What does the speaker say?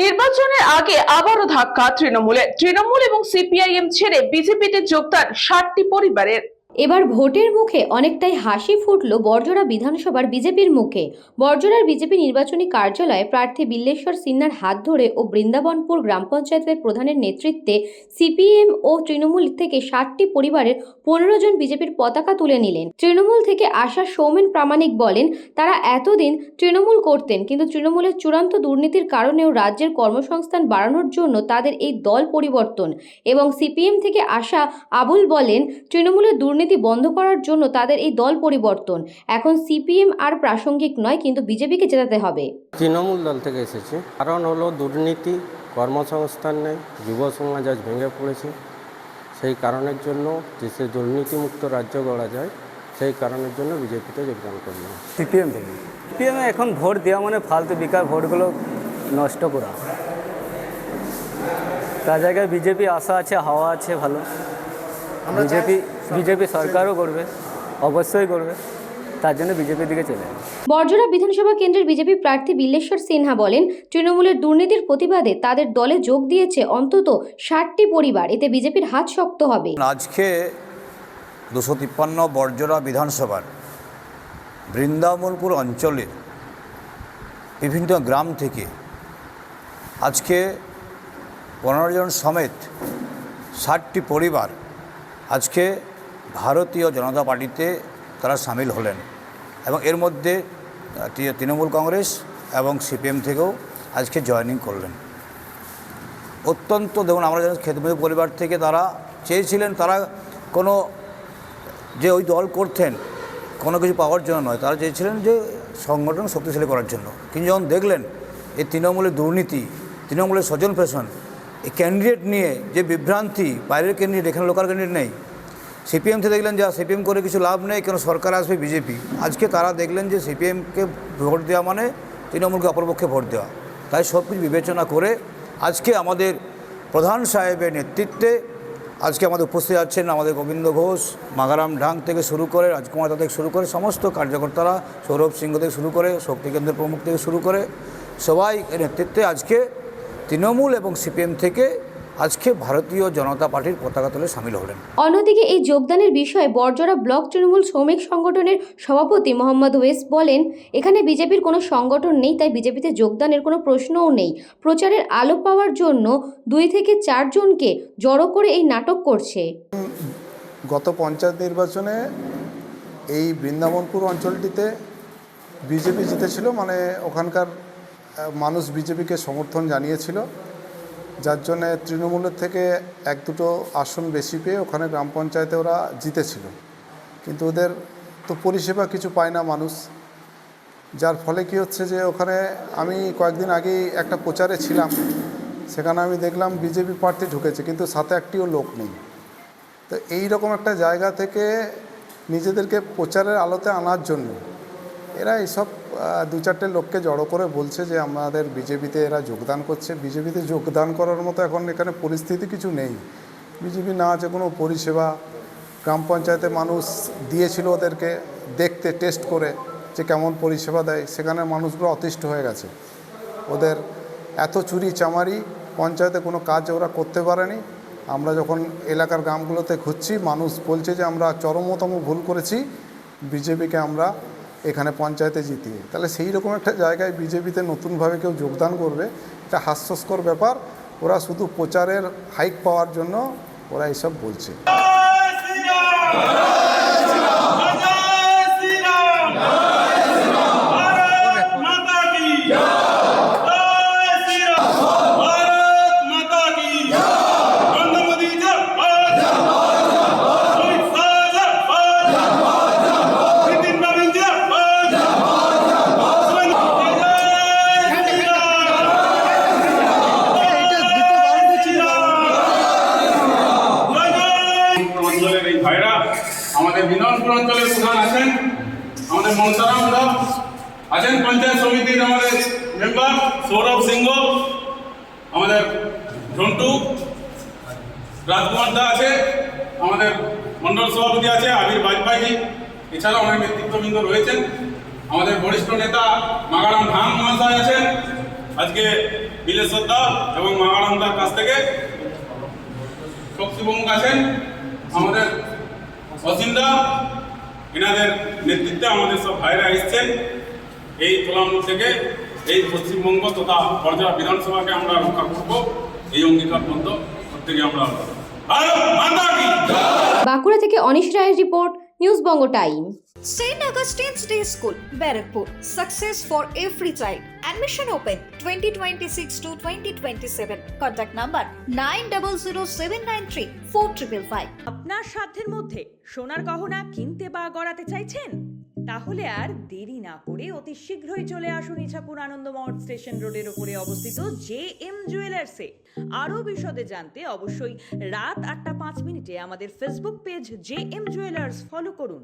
নির্বাচনের আগে আবারও ধাক্কা তৃণমূল এবং সিপিআইএম ছেড়ে বিজেপিতে যোগদান 60টি পরিবারের। এবার ভোটের মুখে অনেকটাই হাসি ফুটল বড়জোড়া বিধানসভার বিজেপির মুখে। বড়জোড়ার বিজেপি নির্বাচনী কার্যালয়ে প্রার্থী বিল্লেশ্বর সিনহার হাত ধরে ও বৃন্দাবনপুর গ্রাম পঞ্চায়েতের প্রধানের নেতৃত্বে সিপিএম ও তৃণমূল থেকে 60টি পরিবারের 15 জন বিজেপির পতাকা তুলে নিলেন। তৃণমূল থেকে আসা সৌমেন প্রামাণিক বলেন, তারা এতদিন তৃণমূল করতেন, কিন্তু তৃণমূলের চূড়ান্ত দুর্নীতির কারণেও রাজ্যের কর্মসংস্থান বাড়ানোর জন্য তাদের এই দল পরিবর্তন। এবং সিপিএম থেকে আসা আবুল বলেন, তৃণমূলের দুর্নীতি বন্ধ করার জন্য তাদের এই দল পরিবর্তন। এখন সিপিএম আর প্রাসঙ্গিক নয়, কিন্তু বিজেপিকে জেতাতে হবে। তৃণমূল দল থেকে এসেছে, কারণ হলো দুর্নীতি, কর্মসংস্থান নেই, যুব সমাজ আজ ভেঙে পড়েছে। সেই কারণের জন্য যে সে দুর্নীতিমুক্ত রাজ্য গড়া যায়, সেই কারণের জন্য বিজেপিতে যোগদান করলাম। সিপিএম থেকে সিপিএমে এখন ভোট দেওয়া মানে ফালতু বেকার ভোটগুলো নষ্ট করা। তার জায়গায় বিজেপি আশা আছে, হাওয়া আছে ভালো। বিজেপি সরকারও করবে, অবশ্যই করবে, তার জন্য বিজেপির দিকে চলে যাবে। বড়জোড়া বিধানসভা কেন্দ্রের বিজেপি প্রার্থী বিল্লেশ্বর সিনহা বলেন, তৃণমূলের দুর্নীতির প্রতিবাদে তাদের দলে যোগ দিয়েছে অন্তত 60টি পরিবার। এতে বিজেপির হাত শক্ত হবে। আজকে 253 বড়জোড়া বিধানসভার বৃন্দাবনপুর অঞ্চলের বিভিন্ন গ্রাম থেকে আজকে 15 জন সমেত 60টি পরিবার আজকে ভারতীয় জনতা পার্টিতে তারা সামিল হলেন, এবং এর মধ্যে তৃণমূল কংগ্রেস এবং সিপিএম থেকেও আজকে জয়েনিং করলেন। অত্যন্ত দেখুন, আমরা যেন খেতমজুর পরিবার থেকে তারা চেয়েছিলেন, তারা কোনো যে ওই দল করতেন কোনো কিছু পাওয়ার জন্য নয়, তারা চেয়েছিলেন যে সংগঠন শক্তিশালী করার জন্য। কিন্তু যখন দেখলেন এই তৃণমূলের দুর্নীতি, তৃণমূলের স্বজন পেশন, এই ক্যান্ডিডেট নিয়ে যে বিভ্রান্তি, বাইরের ক্যান্ডিডেট, এখানে লোকাল ক্যান্ডিডেট নেই। সিপিএম থেকে দেখলেন যে সিপিএম করে কিছু লাভ নেই, কেন সরকার আসবে বিজেপি। আজকে তারা দেখলেন যে সিপিএমকে ভোট দেওয়া মানে তৃণমূলকে অপরপক্ষে ভোট দেওয়া। তাই সব কিছু বিবেচনা করে আজকে আমাদের প্রধান সাহেবের নেতৃত্বে আজকে আমাদের উপস্থিত আছেন আমাদের গোবিন্দ ঘোষ, মাগারাম ঢাং থেকে শুরু করে রাজকুমার দা থেকে শুরু করে সমস্ত কার্যকর্তারা, সৌরভ সিংহ থেকে শুরু করে শক্তিকেন্দ্রের প্রমুখ থেকে শুরু করে সবাই নেতৃত্বে আজকে তৃণমূল এবং সিপিএম থেকে আজকে ভারতীয় জনতা পার্টির পতাকা তুলে সামিল হলেন। অন্যদিকে এই যোগদানের বিষয়ে বড়জোড়া ব্লক তৃণমূল শ্রমিক সংগঠনের সভাপতি মোহাম্মদ ওয়েস বলেন, এখানে বিজেপির কোনো সংগঠন নেই, তাই বিজেপিতে যোগদানের কোনো প্রশ্নও নেই। প্রচারের আলো পাওয়ার জন্য 2 থেকে 4 জনকে জড়ো করে এই নাটক করছে। গত পঞ্চায়েত নির্বাচনে এই বৃন্দাবনপুর অঞ্চলটিতে বিজেপি জিতেছিল, মানে ওখানকার মানুষ বিজেপিকে সমর্থন জানিয়েছিল, যার জন্যে তৃণমূলের থেকে 1-2 আসন বেশি পেয়ে ওখানে গ্রাম পঞ্চায়েতে ওরা জিতেছিল। কিন্তু ওদের তো পরিষেবা কিছু পায় না মানুষ, যার ফলে কি হচ্ছে যে ওখানে আমি কয়েকদিন আগেই একটা প্রচারে ছিলাম, সেখানে আমি দেখলাম বিজেপি প্রার্থী ঢুকেছে কিন্তু সাথে একটিও লোক নেই। তো এই রকম একটা জায়গা থেকে নিজেদেরকে প্রচারের আলোতে আনার জন্য এরা এইসব 2-4টে লোককে জড়ো করে বলছে যে আমাদের বিজেপিতে এরা যোগদান করছে। বিজেপিতে যোগদান করার মতো এখন এখানে পরিস্থিতি কিছু নেই। বিজেপি না আছে কোনো পরিষেবা। গ্রাম পঞ্চায়েতে মানুষ দিয়েছিল ওদেরকে দেখতে, টেস্ট করে যে কেমন পরিষেবা দেয়, সেখানে মানুষগুলো অতিষ্ঠ হয়ে গেছে। ওদের এত চুরি চামারি, পঞ্চায়েতে কোনো কাজ ওরা করতে পারেনি। আমরা যখন এলাকার গ্রামগুলোতে ঘুরছি, মানুষ বলছে যে আমরা চরমতম ভুল করেছি, বিজেপিকে আমরা এখানে পঞ্চায়েতে জিতিয়ে। তাহলে সেই রকম একটা জায়গায় বিজেপিতে নতুনভাবে কেউ যোগদান করবে, এটা হাস্যস্কর ব্যাপার। ওরা শুধু প্রচারের হাইক পাওয়ার জন্য ওরা এইসব বলছে। আমাদের বিধানপুর অঞ্চলের প্রধান আছেন আমাদের মনসারাম দা আছেন, পঞ্চায়েত সমিতির আমাদের মেম্বার সৌরভ সিংহ, আমাদের ঝন্টু রাজকুমার দা আছে, আমাদের মন্ডল সভাপতি আছে আবির বাজপাইজি, এছাড়াও অনেক নেতৃত্ববৃন্দ রয়েছেন। আমাদের বরিষ্ঠ নেতা মাগারাম ঢাং মহাশয় আছেন। আজকে বিলেশ্বর দা এবং মাগারামদার কাছ থেকে শক্তি প্রমুখ আছেন আমাদের অসীমদা, এনাদের নেতৃত্বে আমাদের সব ভাইরা এসছেন এই তোলামুল থেকে। এই পশ্চিমবঙ্গ তথা বর্জরা বিধানসভাকে আমরা রক্ষা করব, এই অঙ্গীকারবদ্ধ প্রত্যেকে আমরা। ভারত মাতা কি জয়। বাঁকুড়া থেকে অনিশ রায়ের report, news Banga time. St. Augustine's Day School, Barakpur. Success for every child. Admission open 2026 to 2027. Contact number 9007934555. আপনার সাধ্যের মধ্যে সোনার গহনা কিনতে বা গড়াতে চাইছেন? তাহলে আর দেরি না করে অতি শীঘ্রই চলে আসুন ইছাপুর আনন্দমঠ স্টেশন রোডের উপরে অবস্থিত JM জুয়েলার্সে। আরও বিশদে জানতে অবশ্যই রাত 8:05 আমাদের Facebook page JM jewellers follow করুন।